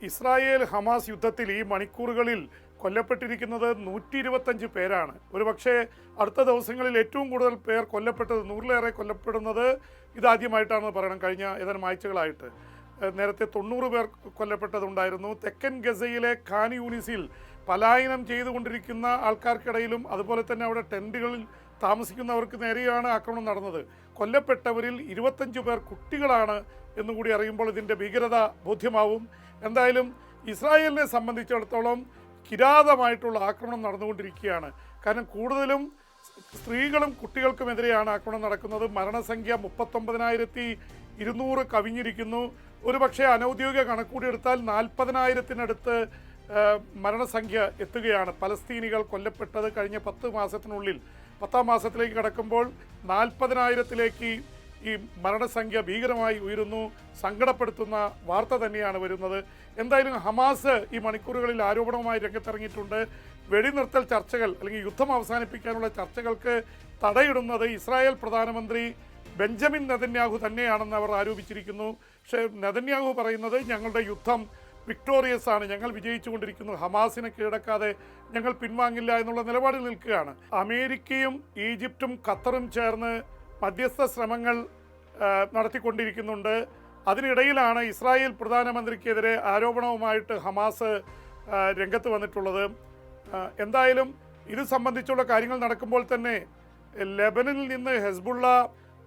Israel Hamas യുദ്ധത്തിൽ ഈ മണിക്കൂറുകളിൽ കൊല്ലപ്പെട്ടിരിക്കുന്നത് 125 പേരാണ്. ഒരുപക്ഷെ അടുത്ത ദിവസങ്ങളിൽ ഏറ്റവും കൂടുതൽ പേർ കൊല്ലപ്പെട്ടത്, 100-ലേറെ കൊല്ലപ്പെടുന്നത് ഇതാദ്യമായിട്ടാണെന്ന് പറയണം. കഴിഞ്ഞ ഏതാനും ആഴ്ചകളായിട്ട് നേരത്തെ 90 പേർ കൊല്ലപ്പെട്ടതുണ്ടായിരുന്നു. തെക്കൻ ഗസയിലെ ഖാൻ യൂനിസിൽ പലായനം ചെയ്തുകൊണ്ടിരിക്കുന്ന ആൾക്കാർക്കിടയിലും അതുപോലെ തന്നെ അവിടെ ടെൻറ്റുകളിൽ താമസിക്കുന്നവർക്ക് നേരെയാണ് ആക്രമണം നടന്നത്. കൊല്ലപ്പെട്ടവരിൽ 25 പേർ കുട്ടികളാണ് എന്നുകൂടി അറിയുമ്പോൾ ഇതിൻ്റെ ഭീകരത ബോധ്യമാവും. എന്തായാലും ഇസ്രായേലിനെ സംബന്ധിച്ചിടത്തോളം കിരാതമായിട്ടുള്ള ആക്രമണം നടന്നുകൊണ്ടിരിക്കുകയാണ്. കാരണം കൂടുതലും സ്ത്രീകളും കുട്ടികൾക്കുമെതിരെയാണ് ആക്രമണം നടക്കുന്നത്. മരണസംഖ്യ 39,200 കവിഞ്ഞിരിക്കുന്നു. ഒരുപക്ഷെ അനൗദ്യോഗിക കണക്കൂടി എടുത്താൽ 40,000-നടുത്ത് മരണസംഖ്യ എത്തുകയാണ്. പലസ്തീനികൾ കൊല്ലപ്പെട്ടത് കഴിഞ്ഞ 10 മാസത്തിനുള്ളിൽ. 10-ാം മാസത്തിലേക്ക് കടക്കുമ്പോൾ 40,000-ലേക്ക് ഈ മരണസംഖ്യ ഭീകരമായി ഉയരുന്നു. സങ്കടപ്പെടുത്തുന്ന വാർത്ത തന്നെയാണ് വരുന്നത്. എന്തായാലും ഹമാസ് ഈ മണിക്കൂറുകളിൽ ആരോപണവുമായി രംഗത്തിറങ്ങിയിട്ടുണ്ട്. വെടിനിർത്തൽ ചർച്ചകൾ അല്ലെങ്കിൽ യുദ്ധം അവസാനിപ്പിക്കാനുള്ള ചർച്ചകൾക്ക് തടയിടുന്നത് ഇസ്രായേൽ പ്രധാനമന്ത്രി ബെഞ്ചമിൻ നെതന്യാഹു തന്നെയാണെന്ന് അവർ ആരോപിച്ചിരിക്കുന്നു. പക്ഷേ നെതന്യാഹു പറയുന്നത് ഞങ്ങളുടെ യുദ്ധം വിക്ടോറിയസ് ആണ്, ഞങ്ങൾ വിജയിച്ചുകൊണ്ടിരിക്കുന്നു, ഹമാസിനെ കീഴടക്കാതെ ഞങ്ങൾ പിൻവാങ്ങില്ല എന്നുള്ള നിലപാടിൽ നിൽക്കുകയാണ്. അമേരിക്കയും ഈജിപ്തും ഖത്തറും ചേർന്ന് മധ്യസ്ഥ ശ്രമങ്ങൾ നടത്തിക്കൊണ്ടിരിക്കുന്നുണ്ട്. അതിനിടയിലാണ് ഇസ്രായേൽ പ്രധാനമന്ത്രിക്കെതിരെ ആരോപണവുമായിട്ട് ഹമാസ് രംഗത്ത് വന്നിട്ടുള്ളത്. എന്തായാലും ഇത് സംബന്ധിച്ചുള്ള കാര്യങ്ങൾ നടക്കുമ്പോൾ തന്നെ ലെബനനിൽ നിന്ന് ഹെസ്ബുള്ള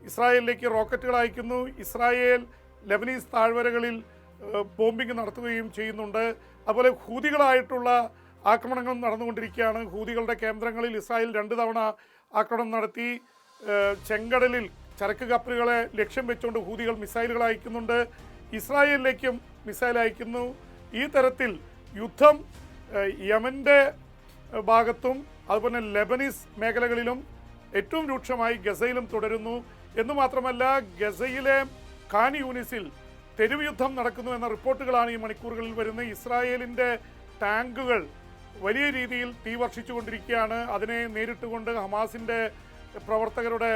ഇസ്രായേലിലേക്ക് റോക്കറ്റുകൾ അയക്കുന്നു. ഇസ്രായേൽ ലെബനീസ് താഴ്വരകളിൽ ബോംബിംഗ് നടത്തുകയും ചെയ്യുന്നുണ്ട്. അതുപോലെ ഹൂതികളായിട്ടുള്ള ആക്രമണങ്ങൾ നടന്നുകൊണ്ടിരിക്കുകയാണ്. ഹൂതികളുടെ കേന്ദ്രങ്ങളിൽ ഇസ്രായേൽ 2 തവണ ആക്രമണം നടത്തി. ചെങ്കടലിൽ ചരക്ക് കപ്പലുകളെ ലക്ഷ്യം വെച്ചുകൊണ്ട് ഹൂതികൾ മിസൈലുകൾ അയക്കുന്നുണ്ട്. ഇസ്രായേലിലേക്കും മിസൈൽ അയക്കുന്നു. ഈ തരത്തിൽ യുദ്ധം യമൻ്റെ ഭാഗത്തും അതുപോലെ ലെബനീസ് മേഖലകളിലും ഏറ്റവും രൂക്ഷമായി ഗസയിലും തുടരുന്നു. എന്ന് മാത്രമല്ല, ഗസയിലെ ഖാൻ യൂനിസിൽ തെരുവ് യുദ്ധം നടക്കുന്നു എന്ന റിപ്പോർട്ടുകളാണ് ഈ മണിക്കൂറുകളിൽ വരുന്നത്. ഇസ്രായേലിൻ്റെ ടാങ്കുകൾ വലിയ രീതിയിൽ തീ വർഷിച്ചുകൊണ്ടിരിക്കുകയാണ്. അതിനെ നേരിട്ടുകൊണ്ട് ഹമാസിൻ്റെ പ്രവർത്തകരുടെ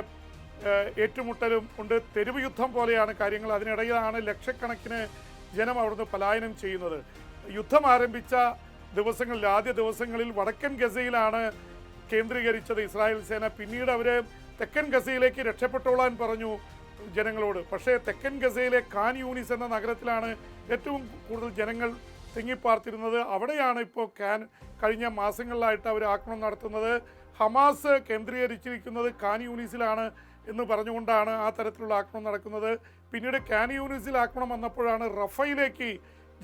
ഏറ്റുമുട്ടലും ഉണ്ട്. തെരുവ് യുദ്ധം പോലെയാണ് കാര്യങ്ങൾ. അതിനിടയിലാണ് ലക്ഷക്കണക്കിന് ജനം അവിടുന്ന് പലായനം ചെയ്യുന്നത്. യുദ്ധം ആരംഭിച്ച ദിവസങ്ങളിൽ, ആദ്യ ദിവസങ്ങളിൽ വടക്കൻ ഗസയിലാണ് കേന്ദ്രീകരിച്ചത് ഇസ്രായേൽ സേന. പിന്നീട് അവർ തെക്കൻ ഗസയിലേക്ക് രക്ഷപ്പെട്ടോളാൻ പറഞ്ഞു ജനങ്ങളോട്. പക്ഷേ തെക്കൻ ഗസയിലെ ഖാൻ യൂനിസ് എന്ന നഗരത്തിലാണ് ഏറ്റവും കൂടുതൽ ജനങ്ങൾ തിങ്ങിപ്പാർത്തിരുന്നത്. അവിടെയാണ് ഇപ്പോൾ കഴിഞ്ഞ മാസങ്ങളിലായിട്ട് അവർ ആക്രമണം നടത്തുന്നത്. ഹമാസ് കേന്ദ്രീകരിച്ചിരിക്കുന്നത് ഖാൻ യൂനിസിലാണ് എന്ന് പറഞ്ഞുകൊണ്ടാണ് ആ തരത്തിലുള്ള ആക്രമണം നടക്കുന്നത്. പിന്നീട് ഖാൻ യൂനിസിൽ ആക്രമണം വന്നപ്പോഴാണ് റഫയിലേക്ക്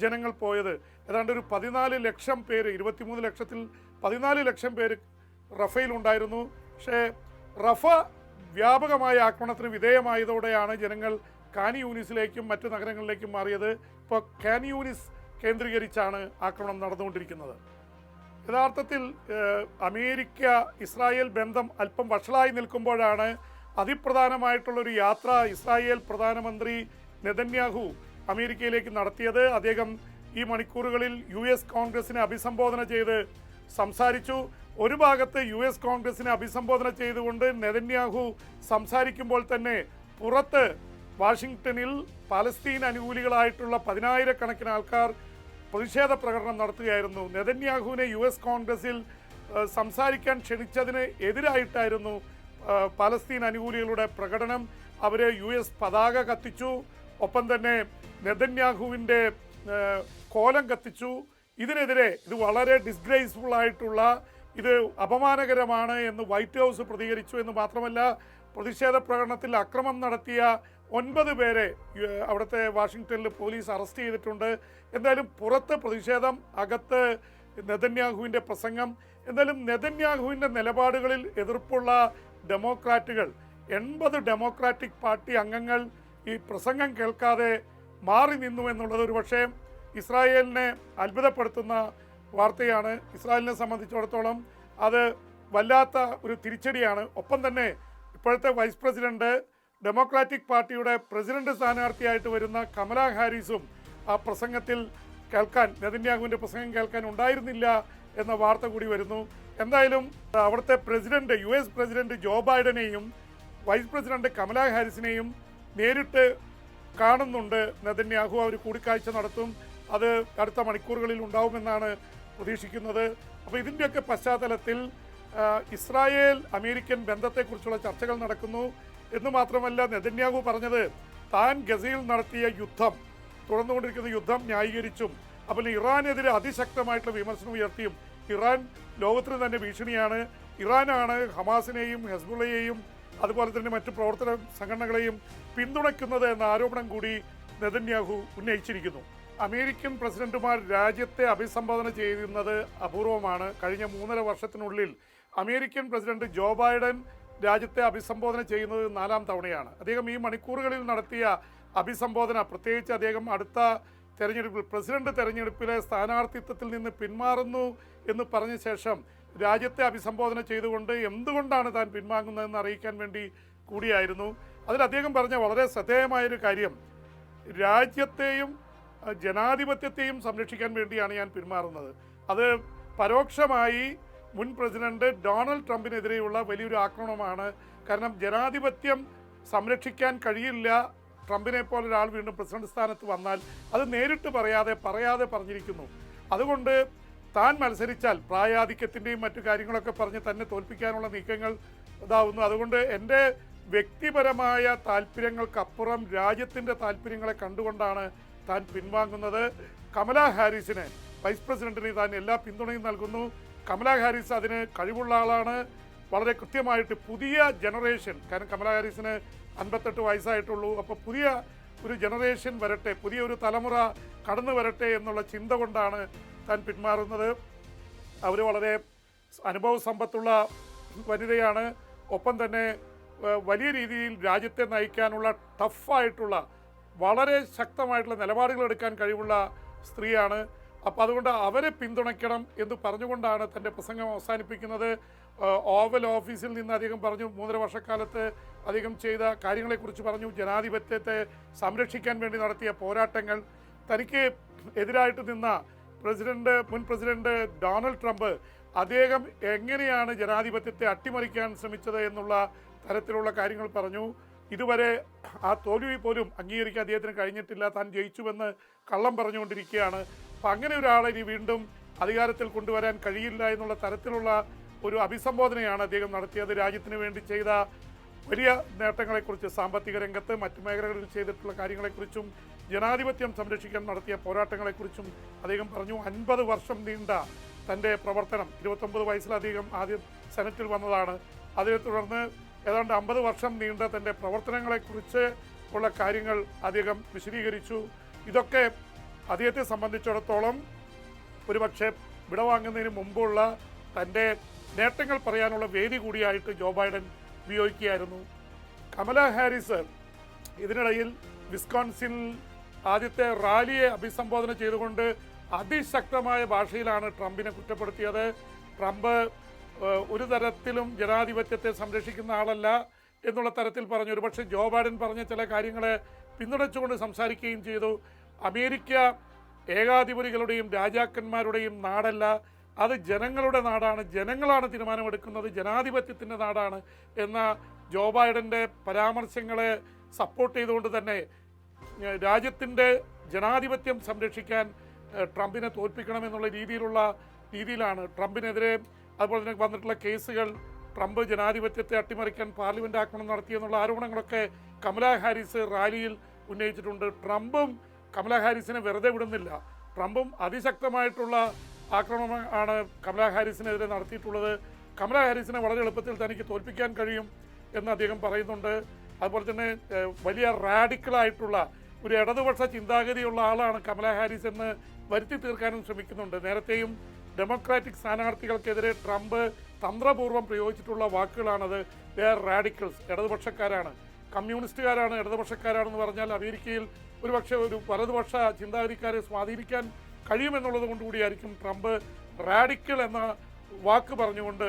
ജനങ്ങൾ പോയത്. ഏതാണ്ട് ഒരു 14 ലക്ഷം പേര്, 23 ലക്ഷത്തിൽ 14 ലക്ഷം പേര് റഫയിലുണ്ടായിരുന്നു. പക്ഷേ റഫ വ്യാപകമായ ആക്രമണത്തിന് വിധേയമായതോടെയാണ് ജനങ്ങൾ ഖാൻ യൂനിസിലേക്കും മറ്റു നഗരങ്ങളിലേക്കും മാറിയത്. ഇപ്പോൾ ഖാൻ യൂനിസ് കേന്ദ്രീകരിച്ചാണ് ആക്രമണം നടന്നുകൊണ്ടിരിക്കുന്നത്. യഥാർത്ഥത്തിൽ അമേരിക്ക ഇസ്രായേൽ ബന്ധം അല്പം വഷളായി നിൽക്കുമ്പോഴാണ് അതിപ്രധാനമായിട്ടുള്ളൊരു യാത്ര ഇസ്രായേൽ പ്രധാനമന്ത്രി നെതന്യാഹു അമേരിക്കയിലേക്ക് നടത്തിയത്. അദ്ദേഹം ഈ മണിക്കൂറുകളിൽ US കോൺഗ്രസിനെ അഭിസംബോധന ചെയ്ത് സംസാരിച്ചു. ഒരു ഭാഗത്ത് US കോൺഗ്രസിനെ അഭിസംബോധന ചെയ്തുകൊണ്ട് നെതന്യാഹു സംസാരിക്കുമ്പോൾ തന്നെ പുറത്ത് വാഷിങ്ടണിൽ പലസ്തീൻ അനുകൂലികളായിട്ടുള്ള 10,000-കണക്കിന് ആൾക്കാർ പ്രതിഷേധ പ്രകടനം നടത്തുകയായിരുന്നു. നെതന്യാഹുവിനെ US കോൺഗ്രസിൽ സംസാരിക്കാൻ ക്ഷണിച്ചതിന് എതിരായിട്ടായിരുന്നു പലസ്തീൻ അനുകൂലികളുടെ പ്രകടനം. അവർ US പതാക കത്തിച്ചു, ഒപ്പം തന്നെ നെതന്യാഹുവിൻ്റെ കോലം കത്തിച്ചു. ഇതിനെതിരെ ഇത് വളരെ ഡിസ്ഗ്രേസ്ഫുൾ ആയിട്ടുള്ള, ഇത് അപമാനകരമാണ് എന്ന് വൈറ്റ് ഹൗസ് പ്രതികരിച്ചു. എന്ന് മാത്രമല്ല, പ്രതിഷേധ പ്രകടനത്തിൽ അക്രമം നടത്തിയ 9 പേരെ അവിടുത്തെ വാഷിങ്ടണിൽ പോലീസ് അറസ്റ്റ് ചെയ്തിട്ടുണ്ട്. എന്തായാലും പുറത്ത് പ്രതിഷേധം, അകത്ത് നെതന്യാഹുവിൻ്റെ പ്രസംഗം. എന്തായാലും നെതന്യാഹുവിൻ്റെ നിലപാടുകളിൽ എതിർപ്പുള്ള ഡെമോക്രാറ്റുകൾ, 80 ഡെമോക്രാറ്റിക് പാർട്ടി അംഗങ്ങൾ ഈ പ്രസംഗം കേൾക്കാതെ മാറി നിന്നു എന്നുള്ളത് ഒരു പക്ഷേ ഇസ്രായേലിനെ അത്ഭുതപ്പെടുത്തുന്ന വാർത്തയാണ്. ഇസ്രായേലിനെ സംബന്ധിച്ചിടത്തോളം അത് വല്ലാത്ത ഒരു തിരിച്ചടിയാണ്. ഒപ്പം തന്നെ ഇപ്പോഴത്തെ വൈസ് പ്രസിഡന്റ്, ഡെമോക്രാറ്റിക് പാർട്ടിയുടെ പ്രസിഡന്റ് സ്ഥാനാർത്ഥിയായിട്ട് വരുന്ന കമല ഹാരിസും ആ പ്രസംഗത്തിൽ കേൾക്കാൻ, നെതന്യാഹുവിൻ്റെ പ്രസംഗം കേൾക്കാൻ ഉണ്ടായിരുന്നില്ല എന്ന വാർത്ത കൂടി വരുന്നു. എന്തായാലും അവിടുത്തെ പ്രസിഡന്റ്, US പ്രസിഡന്റ് ജോ ബൈഡനെയും വൈസ് പ്രസിഡന്റ് കമല ഹാരിസിനെയും നേരിട്ട് കാണുന്നുണ്ട് നെതന്യാഹു. അവർ കൂടിക്കാഴ്ച നടത്തും. അത് അടുത്ത മണിക്കൂറുകളിൽ ഉണ്ടാവുമെന്നാണ് പ്രതീക്ഷിക്കുന്നത്. അപ്പോൾ ഇതിൻ്റെയൊക്കെ പശ്ചാത്തലത്തിൽ ഇസ്രായേൽ അമേരിക്കൻ ബന്ധത്തെക്കുറിച്ചുള്ള ചർച്ചകൾ നടക്കുന്നു എന്ന് മാത്രമല്ല, നെതന്യാഹു പറഞ്ഞത് താൻ ഗസയിൽ നടത്തിയ യുദ്ധം, തുടർന്നുകൊണ്ടിരിക്കുന്ന യുദ്ധം ന്യായീകരിച്ചും അപ്പോൾ ഇറാനെതിരെ അതിശക്തമായിട്ടുള്ള വിമർശനം ഉയർത്തിയും, ഇറാൻ ലോകത്തിന് തന്നെ ഭീഷണിയാണ്, ഇറാനാണ് ഹമാസിനെയും ഹെസ്ബുള്ളയെയും അതുപോലെ തന്നെ മറ്റു പ്രവർത്തന സംഘടനകളെയും പിന്തുണയ്ക്കുന്നത് എന്ന ആരോപണം കൂടി നെതന്യാഹു ഉന്നയിച്ചിരിക്കുന്നു. അമേരിക്കൻ പ്രസിഡന്റുമാർ രാജ്യത്തെ അഭിസംബോധന ചെയ്യുന്നത് അപൂർവമാണ്. കഴിഞ്ഞ 3.5 വർഷത്തിനുള്ളിൽ അമേരിക്കൻ പ്രസിഡന്റ് ജോ ബൈഡൻ രാജ്യത്തെ അഭിസംബോധന ചെയ്യുന്നത് 4ാം തവണയാണ്. അദ്ദേഹം ഈ മണിക്കൂറുകളിൽ നടത്തിയ അഭിസംബോധന, പ്രത്യേകിച്ച് അദ്ദേഹം അടുത്ത തെരഞ്ഞെടുപ്പിൽ പ്രസിഡന്റ് തെരഞ്ഞെടുപ്പിലെ സ്ഥാനാർത്ഥിത്വത്തിൽ നിന്ന് പിന്മാറുന്നു എന്ന് പറഞ്ഞ ശേഷം രാജ്യത്തെ അഭിസംബോധന ചെയ്തുകൊണ്ട് എന്തുകൊണ്ടാണ് താൻ പിന്മാങ്ങുന്നതെന്ന് അറിയിക്കാൻ വേണ്ടി കൂടിയായിരുന്നു. അതിൽ അദ്ദേഹം പറഞ്ഞ വളരെ ശ്രദ്ധേയമായൊരു കാര്യം, രാജ്യത്തെയും ജനാധിപത്യത്തെയും സംരക്ഷിക്കാൻ വേണ്ടിയാണ് ഞാൻ പിന്മാറുന്നത്. അത് പരോക്ഷമായി മുൻ പ്രസിഡന്റ് ഡൊണാൾഡ് ട്രംപിനെതിരെയുള്ള വലിയൊരു ആക്രമണമാണ്. കാരണം ജനാധിപത്യം സംരക്ഷിക്കാൻ കഴിയില്ല ട്രംപിനെ പോലെ ഒരാൾ വീണ്ടും പ്രസിഡന്റ് സ്ഥാനത്ത് വന്നാൽ, അത് നേരിട്ട് പറയാതെ പറഞ്ഞിരിക്കുന്നു. അതുകൊണ്ട് താൻ മത്സരിച്ചാൽ പ്രായാധിക്യത്തിൻ്റെയും മറ്റു കാര്യങ്ങളൊക്കെ പറഞ്ഞ് തന്നെ തോൽപ്പിക്കാനുള്ള നീക്കങ്ങൾ ഇതാവുന്നു. അതുകൊണ്ട് എൻ്റെ വ്യക്തിപരമായ താല്പര്യങ്ങൾക്കപ്പുറം രാജ്യത്തിൻ്റെ താല്പര്യങ്ങളെ കണ്ടുകൊണ്ടാണ് താൻ പിൻവാങ്ങുന്നത്. കമലാ ഹാരിസിന്, വൈസ് പ്രസിഡന്റിന് താൻ എല്ലാ പിന്തുണയും നൽകുന്നു. കമലാ ഹാരിസ് അതിന് കഴിവുള്ള ആളാണ്. വളരെ കൃത്യമായിട്ട് പുതിയ ജനറേഷൻ, കാരണം കമലാ ഹാരിസിന് 58 വയസ്സായിട്ടുള്ളൂ, അപ്പോൾ പുതിയ ഒരു ജനറേഷൻ വരട്ടെ, പുതിയൊരു തലമുറ കടന്നു വരട്ടെ എന്നുള്ള ചിന്ത കൊണ്ടാണ് താൻ പിന്മാറുന്നത്. അവർ വളരെ അനുഭവ സമ്പത്തുള്ള വനിതയാണ്. ഒപ്പം തന്നെ വലിയ രീതിയിൽ രാജ്യത്തെ നയിക്കാനുള്ള ടഫായിട്ടുള്ള വളരെ ശക്തമായിട്ടുള്ള നിലപാടുകൾ എടുക്കാൻ കഴിവുള്ള സ്ത്രീയാണ്. അപ്പോൾ അതുകൊണ്ട് അവരെ പിന്തുണയ്ക്കണം എന്ന് പറഞ്ഞുകൊണ്ടാണ് തൻ്റെ പ്രസംഗം അവസാനിപ്പിക്കുന്നത്. ഓവൽ ഓഫീസിൽ നിന്ന് അദ്ദേഹം പറഞ്ഞു, 3.5 വർഷക്കാലത്ത് അദ്ദേഹം ചെയ്ത കാര്യങ്ങളെക്കുറിച്ച് പറഞ്ഞു, ജനാധിപത്യത്തെ സംരക്ഷിക്കാൻ വേണ്ടി നടത്തിയ പോരാട്ടങ്ങൾ, തനിക്ക് എതിരായിട്ട് നിന്ന മുൻ പ്രസിഡന്റ് ഡൊണാൾഡ് ട്രംപ് അദ്ദേഹം എങ്ങനെയാണ് ജനാധിപത്യത്തെ അട്ടിമറിക്കാൻ ശ്രമിച്ചത് എന്നുള്ള തരത്തിലുള്ള കാര്യങ്ങൾ പറഞ്ഞു. ഇതുവരെ ആ തോൽവി പോലും അംഗീകരിക്കാൻ അദ്ദേഹത്തിന് കഴിഞ്ഞിട്ടില്ല, താൻ ജയിച്ചുവെന്ന് കള്ളം പറഞ്ഞുകൊണ്ടിരിക്കുകയാണ്. അപ്പം അങ്ങനെ ഒരാളെ ഇനി വീണ്ടും അധികാരത്തിൽ കൊണ്ടുവരാൻ കഴിയില്ല എന്നുള്ള തരത്തിലുള്ള ഒരു അഭിസംബോധനയാണ് അദ്ദേഹം നടത്തിയത്. രാജ്യത്തിന് വേണ്ടി ചെയ്ത വലിയ നേട്ടങ്ങളെക്കുറിച്ച്, സാമ്പത്തിക രംഗത്ത് മറ്റു മേഖലകളിൽ ചെയ്തിട്ടുള്ള കാര്യങ്ങളെക്കുറിച്ചും ജനാധിപത്യം സംരക്ഷിക്കാൻ നടത്തിയ പോരാട്ടങ്ങളെക്കുറിച്ചും അദ്ദേഹം പറഞ്ഞു. 50 വർഷം നീണ്ട തൻ്റെ പ്രവർത്തനം, 29 വയസ്സിലധികം ആദ്യം സെനറ്റിൽ വന്നതാണ്. അതിനെ തുടർന്ന് ഏതാണ്ട് 50 വർഷം നീണ്ട തൻ്റെ പ്രവർത്തനങ്ങളെക്കുറിച്ച് ഉള്ള കാര്യങ്ങൾ അദ്ദേഹം വിശദീകരിച്ചു. ഇതൊക്കെ അദ്ദേഹത്തെ സംബന്ധിച്ചിടത്തോളം ഒരുപക്ഷെ വിടവാങ്ങുന്നതിന് മുമ്പുള്ള തൻ്റെ നേട്ടങ്ങൾ പറയാനുള്ള വേദി കൂടിയായിട്ട് ജോ ബൈഡൻ ഉപയോഗിക്കുകയായിരുന്നു. കമലാ ഹാരിസ് ഇതിനിടയിൽ വിസ്കോൺസിൻ ആദ്യത്തെ റാലിയെ അഭിസംബോധന ചെയ്തുകൊണ്ട് അതിശക്തമായ ഭാഷയിലാണ് ട്രംപിനെ കുറ്റപ്പെടുത്തിയത്. ട്രംപ് ഒരു തരത്തിലും ജനാധിപത്യത്തെ സംരക്ഷിക്കുന്ന ആളല്ല എന്നുള്ള തരത്തിൽ പറഞ്ഞു. ഒരുപക്ഷെ ജോ ബൈഡൻ പറഞ്ഞ ചില കാര്യങ്ങളെ പിന്തുണച്ചുകൊണ്ട് സംസാരിക്കുകയും ചെയ്തു. അമേരിക്ക ഏകാധിപതികളുടെയും രാജാക്കന്മാരുടെയും നാടല്ല, അത് ജനങ്ങളുടെ നാടാണ്, ജനങ്ങളാണ് തീരുമാനമെടുക്കുന്നത്, ജനാധിപത്യത്തിൻ്റെ നാടാണ് എന്ന ജോ ബൈഡൻ്റെ പരാമർശങ്ങളെ സപ്പോർട്ട് ചെയ്തുകൊണ്ട് തന്നെ രാജ്യത്തിൻ്റെ ജനാധിപത്യം സംരക്ഷിക്കാൻ ട്രംപിനെ തോൽപ്പിക്കണമെന്നുള്ള രീതിയിലാണ് ട്രംപിനെതിരെ അതുപോലെ തന്നെ വന്നിട്ടുള്ള കേസുകൾ, ട്രംപ് ജനാധിപത്യത്തെ അട്ടിമറിക്കാൻ പാർലമെൻറ്റ് ആക്രമണം നടത്തിയെന്നുള്ള ആരോപണങ്ങളൊക്കെ കമലാ ഹാരിസ് റാലിയിൽ ഉന്നയിച്ചിട്ടുണ്ട്. ട്രംപും കമലാ ഹാരിസിനെ വെറുതെ വിടുന്നില്ല. ട്രംപും അതിശക്തമായിട്ടുള്ള ആക്രമണമാണ് കമലാ ഹാരിസിനെതിരെ നടത്തിയിട്ടുള്ളത്. കമലാ ഹാരിസിനെ വളരെ എളുപ്പത്തിൽ തനിക്ക് തോൽപ്പിക്കാൻ കഴിയും എന്ന് അദ്ദേഹം പറയുന്നുണ്ട്. അതുപോലെ തന്നെ വലിയ റാഡിക്കലായിട്ടുള്ള ഒരു ഇടതുപക്ഷ ചിന്താഗതിയുള്ള ആളാണ് കമലാ ഹാരിസ് എന്ന് വരുത്തി തീർക്കാനും ശ്രമിക്കുന്നുണ്ട്. നേരത്തെയും ഡെമോക്രാറ്റിക് സ്ഥാനാർത്ഥികൾക്കെതിരെ ട്രംപ് തന്ത്രപൂർവ്വം പ്രയോഗിച്ചിട്ടുള്ള വാക്കുകളാണത്. ദേ ആർ റാഡിക്കൽസ്, ഇടതുപക്ഷക്കാരാണ്, കമ്മ്യൂണിസ്റ്റുകാരാണ്, ഇടതുപക്ഷക്കാരാണെന്ന് പറഞ്ഞാൽ അമേരിക്കയിൽ ഒരുപക്ഷെ ഒരു വലതുപക്ഷ ചിന്താഗതിക്കാരെ സ്വാധീനിക്കാൻ കഴിയുമെന്നുള്ളത് കൊണ്ടുകൂടിയായിരിക്കും ട്രംപ് റാഡിക്കൽ എന്ന വാക്ക് പറഞ്ഞുകൊണ്ട്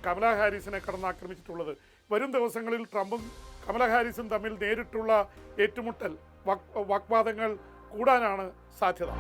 കമലാ ഹാരിസിനെ കടന്നാക്രമിച്ചിട്ടുള്ളത്. വരും ദിവസങ്ങളിൽ ട്രംപും കമലാ ഹാരിസും തമ്മിൽ നേരിട്ടുള്ള ഏറ്റുമുട്ടൽ, വാഗ്വാദങ്ങൾ കൂടാനാണ് സാധ്യത.